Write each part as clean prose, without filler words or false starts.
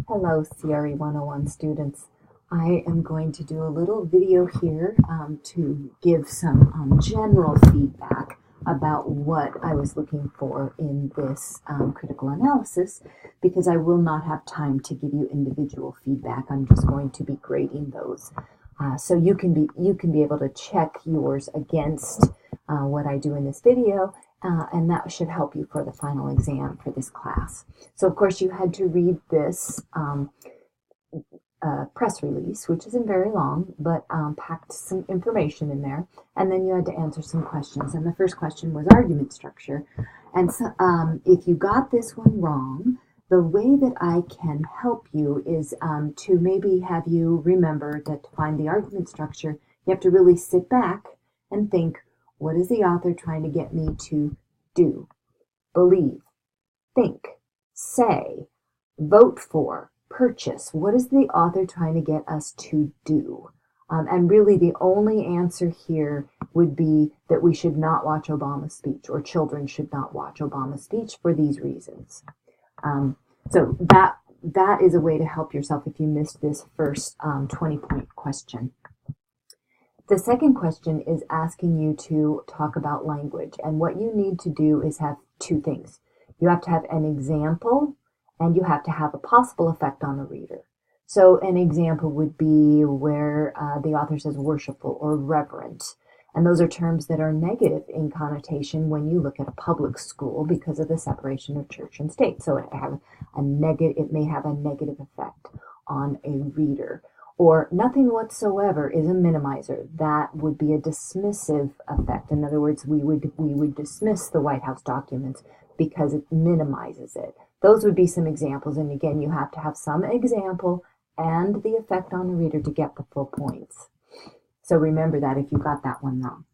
Hello, CRE 101 students. I am going to do a little video here to give some general feedback about what I was looking for in this critical analysis, because I will not have time to give you individual feedback. I'm just going to be grading those. So you can be able to check yours against what I do in this video, and that should help you for the final exam for this class. So of course you had to read this press release, which isn't very long, but packed some information in there, and then you had to answer some questions. And the first question was argument structure. And so, if you got this one wrong, the way that I can help you is to maybe have you remember that to find the argument structure, you have to really sit back and think, what is the author trying to get me to do, believe, think, say, vote for, purchase? What is the author trying to get us to do? And really the only answer here would be that we should not watch Obama's speech, or children should not watch Obama's speech for these reasons. So that is a way to help yourself if you missed this first 20-point question. The second question is asking you to talk about language, and what you need to do is have two things. You have to have an example, and you have to have a possible effect on the reader. So an example would be where the author says worshipful or reverent, and those are terms that are negative in connotation when you look at a public school because of the separation of church and state. So it may have a negative effect on a reader. Or nothing whatsoever is a minimizer. That would be a dismissive effect. In other words, we would dismiss the White House documents because it minimizes it. Those would be some examples. And again, you have to have some example and the effect on the reader to get the full points. So remember that if you got that one wrong.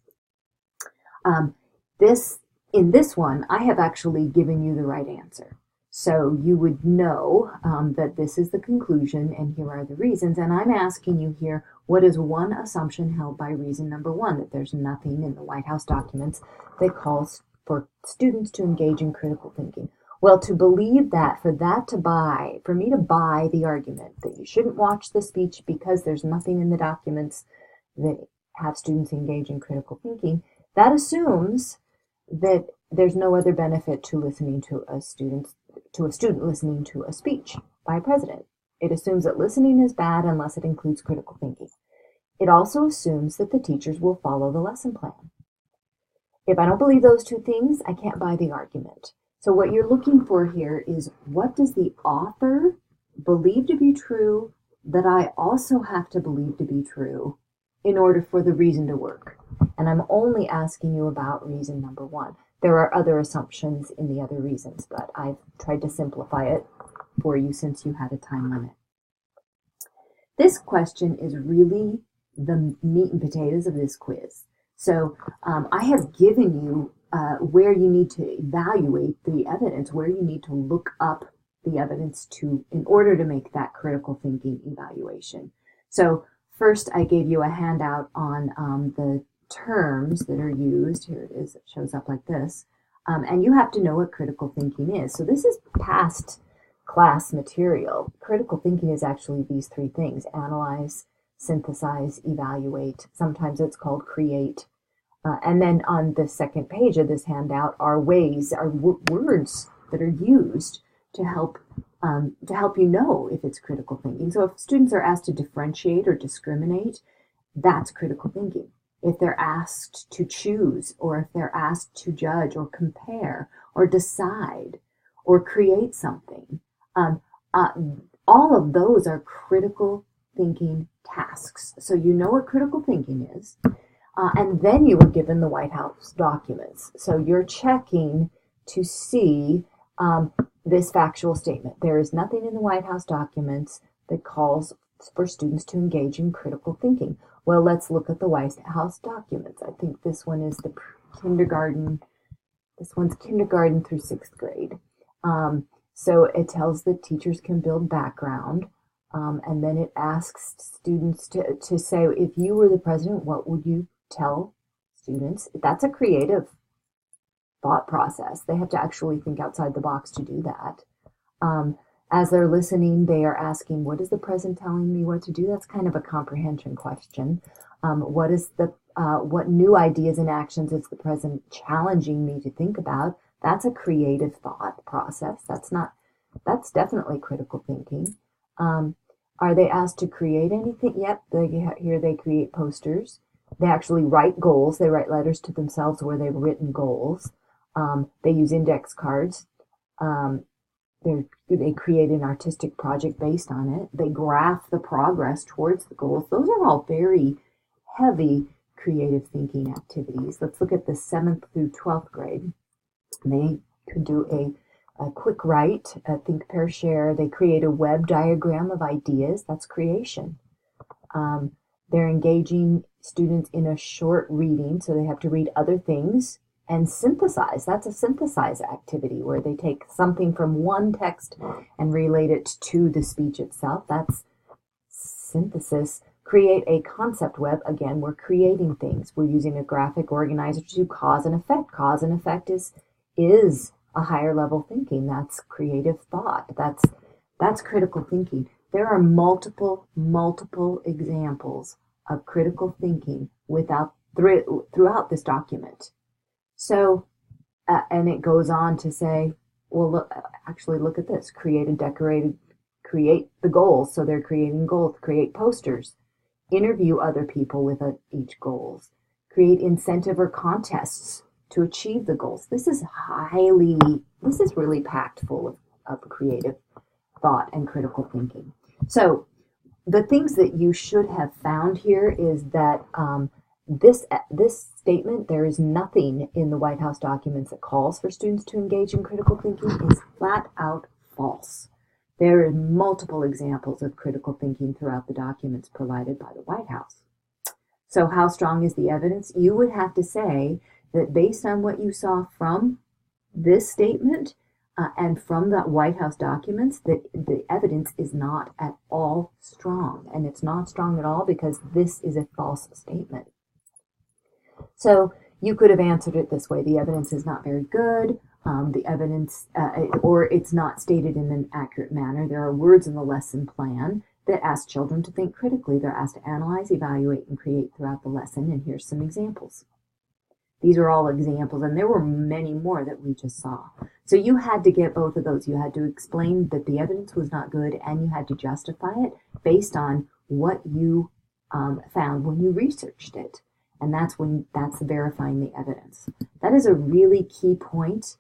In this one, I have actually given you the right answer. So you would know that this is the conclusion and here are the reasons. And I'm asking you here, what is one assumption held by reason number one? That there's nothing in the White House documents that calls for students to engage in critical thinking. Well, to believe that, for me to buy the argument that you shouldn't watch the speech because there's nothing in the documents that have students engage in critical thinking, that assumes that there's no other benefit to listening to a student listening to a speech by a president. It assumes that listening is bad unless it includes critical thinking. It also assumes that the teachers will follow the lesson plan. If I don't believe those two things, I can't buy the argument. So what you're looking for here is, what does the author believe to be true that I also have to believe to be true in order for the reason to work? And I'm only asking you about reason number one. There are other assumptions in the other reasons, but I've tried to simplify it for you since you had a time limit. This question is really the meat and potatoes of this quiz. So I have given you where you need to evaluate the evidence, where you need to look up the evidence in order to make that critical thinking evaluation. So first, I gave you a handout on the terms that are used. Here it is. It shows up like this. And you have to know what critical thinking is. So this is past class material. Critical thinking is actually these three things: analyze, synthesize, evaluate. Sometimes it's called create. And then on the second page of this handout are words that are used to help you know if it's critical thinking. So if students are asked to differentiate or discriminate, that's critical thinking. If they're asked to choose, or if they're asked to judge or compare or decide or create something, all of those are critical thinking tasks. So you know what critical thinking is, and then you were given the White House documents. So you're checking to see this factual statement. There is nothing in the White House documents that calls for students to engage in critical thinking. Well, let's look at the White House documents. I think this one is the kindergarten. This one's kindergarten through 6th grade. So it tells that teachers can build background, and then it asks students to say, if you were the president, what would you tell students? That's a creative thought process. They have to actually think outside the box to do that. As they're listening, they are asking, what is the present telling me what to do? That's kind of a comprehension question. What new ideas and actions is the present challenging me to think about? That's a creative thought process. That's definitely critical thinking. Are they asked to create anything? Yep, here they create posters. They actually write goals. They write letters to themselves where they've written goals. They use index cards. They create an artistic project based on it. They graph the progress towards the goals. Those are all very heavy creative thinking activities. Let's look at the 7th through 12th grade. They could do a quick write, think, pair, share. They create a web diagram of ideas. That's creation. They're engaging students in a short reading, so they have to read other things and synthesize. That's a synthesize activity where they take something from one text and relate it to the speech itself. That's synthesis. Create a concept web. Again, we're creating things. We're using a graphic organizer to do cause and effect. Cause and effect is a higher level thinking. That's creative thought. That's critical thinking. There are multiple examples of critical thinking throughout this document. So, and it goes on to say, well, look at this. Create the goals. So they're creating goals. Create posters. Interview other people with each goals. Create incentive or contests to achieve the goals. This is really packed full of creative thought and critical thinking. So the things that you should have found here is that this statement, there is nothing in the White House documents that calls for students to engage in critical thinking, is flat out false. There are multiple examples of critical thinking throughout the documents provided by the White House. So how strong is the evidence? You would have to say that based on what you saw from this statement and from the White House documents, that the evidence is not at all strong. And it's not strong at all because this is a false statement. So you could have answered it this way. The evidence is not very good. The evidence, or it's not stated in an accurate manner. There are words in the lesson plan that ask children to think critically. They're asked to analyze, evaluate, and create throughout the lesson. And here's some examples. These are all examples, and there were many more that we just saw. So you had to get both of those. You had to explain that the evidence was not good, and you had to justify it based on what you found when you researched it. And that's verifying the evidence. That is a really key point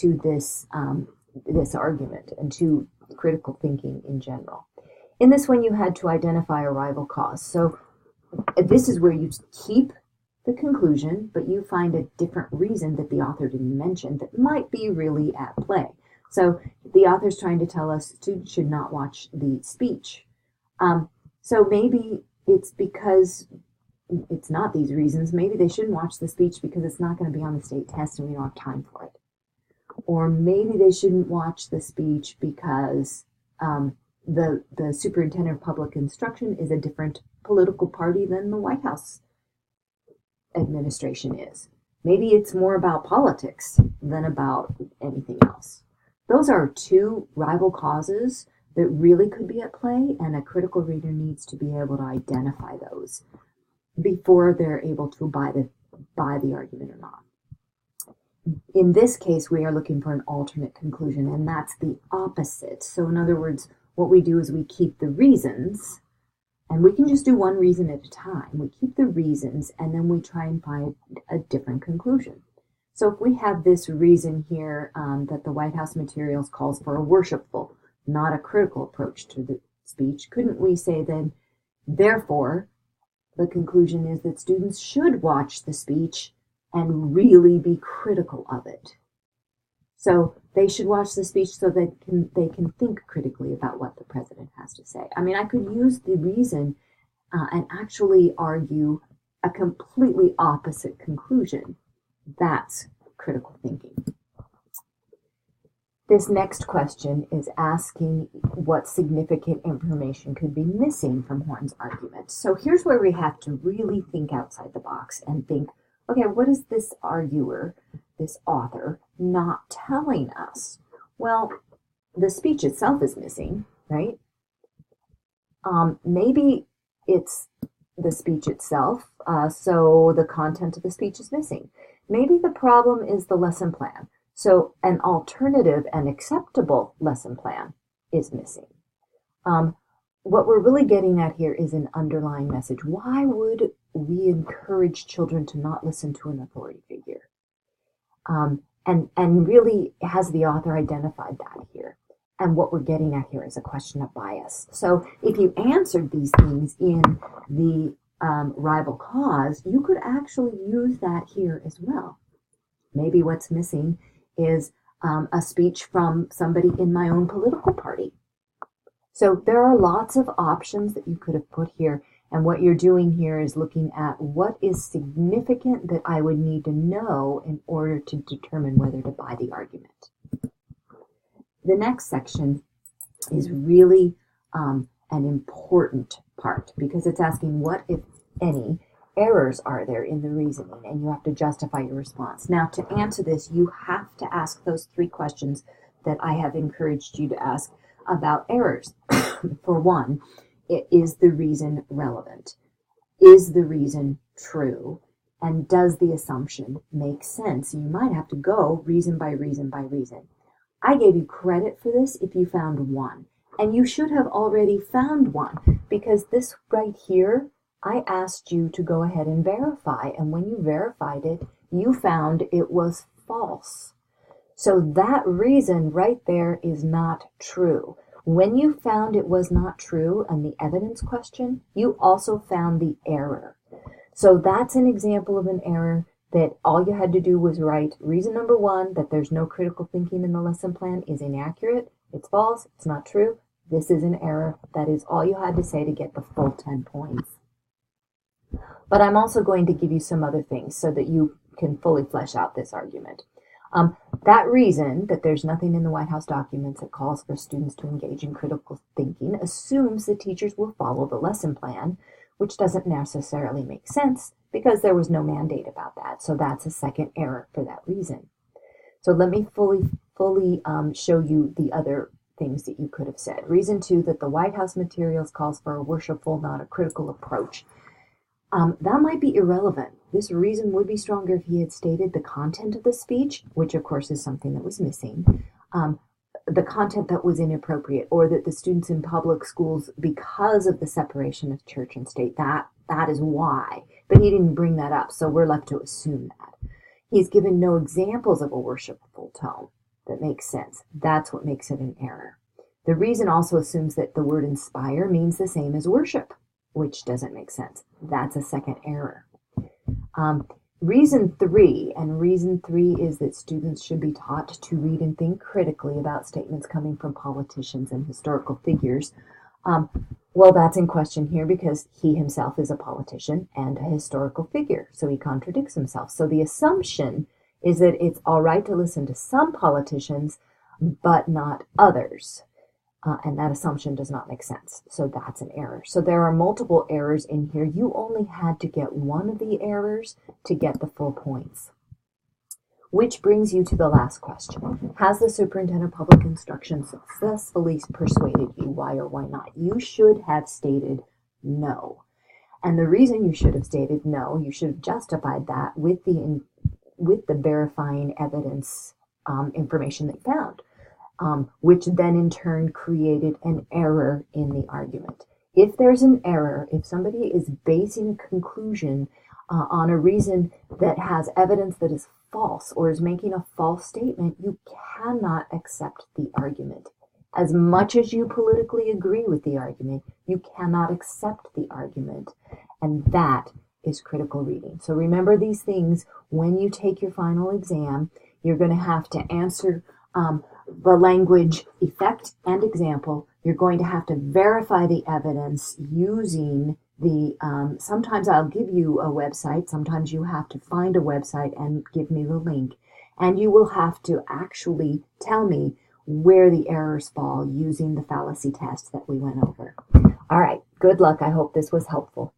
to this argument and to critical thinking in general. In this one, you had to identify a rival cause. So this is where you keep the conclusion, but you find a different reason that the author didn't mention that might be really at play. So the author's trying to tell us students should not watch the speech. So maybe it's because it's not these reasons. Maybe they shouldn't watch the speech because it's not going to be on the state test and we don't have time for it. Or maybe they shouldn't watch the speech because the superintendent of public instruction is a different political party than the White House administration is. Maybe it's more about politics than about anything else. Those are two rival causes that really could be at play, and a critical reader needs to be able to identify those before they're able to buy the argument or not. In this case, we are looking for an alternate conclusion, and that's the opposite. So in other words, what we do is we keep the reasons, and we can just do one reason at a time. We keep the reasons, and then we try and find a different conclusion. So if we have this reason here that the White House materials calls for a worshipful, not a critical approach to the speech, couldn't we say then, therefore, the conclusion is that students should watch the speech and really be critical of it. So they should watch the speech so that they can think critically about what the president has to say. I mean, I could use the reason and actually argue a completely opposite conclusion. That's critical thinking. This next question is asking what significant information could be missing from Horne's argument. So here's where we have to really think outside the box and think, okay, what is this arguer, this author, not telling us? Well, the speech itself is missing, right? Maybe it's the speech itself, so the content of the speech is missing. Maybe the problem is the lesson plan. So an alternative and acceptable lesson plan is missing. What we're really getting at here is an underlying message. Why would we encourage children to not listen to an authority figure? And really, has the author identified that here? And what we're getting at here is a question of bias. So if you answered these things in the rival cause, you could actually use that here as well. Maybe what's missing is a speech from somebody in my own political party. So there are lots of options that you could have put here. And what you're doing here is looking at what is significant that I would need to know in order to determine whether to buy the argument. The next section is really an important part because it's asking what, if any, errors are there in the reasoning, and you have to justify your response. Now, to answer this, you have to ask those 3 questions that I have encouraged you to ask about errors. For one, is the reason relevant? Is the reason true? And does the assumption make sense? You might have to go reason by reason by reason. I gave you credit for this if you found one. And you should have already found one, because this right here, I asked you to go ahead and verify. And when you verified it, you found it was false. So that reason right there is not true. When you found it was not true on the evidence question, you also found the error. So that's an example of an error that all you had to do was write reason number 1, that there's no critical thinking in the lesson plan, is inaccurate, it's false, it's not true, this is an error. That is all you had to say to get the full 10 points. But I'm also going to give you some other things so that you can fully flesh out this argument. That reason, that there's nothing in the White House documents that calls for students to engage in critical thinking, assumes that teachers will follow the lesson plan, which doesn't necessarily make sense because there was no mandate about that. So that's a second error for that reason. So let me fully show you the other things that you could have said. Reason 2, that the White House materials calls for a worshipful, not a critical approach. That might be irrelevant. This reason would be stronger if he had stated the content of the speech, which of course is something that was missing, the content that was inappropriate, or that the students in public schools, because of the separation of church and state, that is why. But he didn't bring that up, so we're left to assume that. He's given no examples of a worshipful tone that makes sense. That's what makes it an error. The reason also assumes that the word inspire means the same as worship, which doesn't make sense. That's a second error. Reason 3 is that students should be taught to read and think critically about statements coming from politicians and historical figures. Well, that's in question here because he himself is a politician and a historical figure, so he contradicts himself. So the assumption is that it's all right to listen to some politicians, but not others. And that assumption does not make sense. So that's an error. So there are multiple errors in here. You only had to get one of the errors to get the full points. Which brings you to the last question. Has the superintendent of public instruction successfully persuaded you? Why or why not? You should have stated no. And the reason you should have stated no, you should have justified that with the verifying evidence information that you found. Which then in turn created an error in the argument. If there's an error, if somebody is basing a conclusion on a reason that has evidence that is false or is making a false statement, you cannot accept the argument. As much as you politically agree with the argument, you cannot accept the argument. And that is critical reading. So remember these things when you take your final exam. You're going to have to answer the language, effect, and example. You're going to have to verify the evidence using the, sometimes I'll give you a website, sometimes you have to find a website and give me the link, and you will have to actually tell me where the errors fall using the fallacy test that we went over. All right, good luck. I hope this was helpful.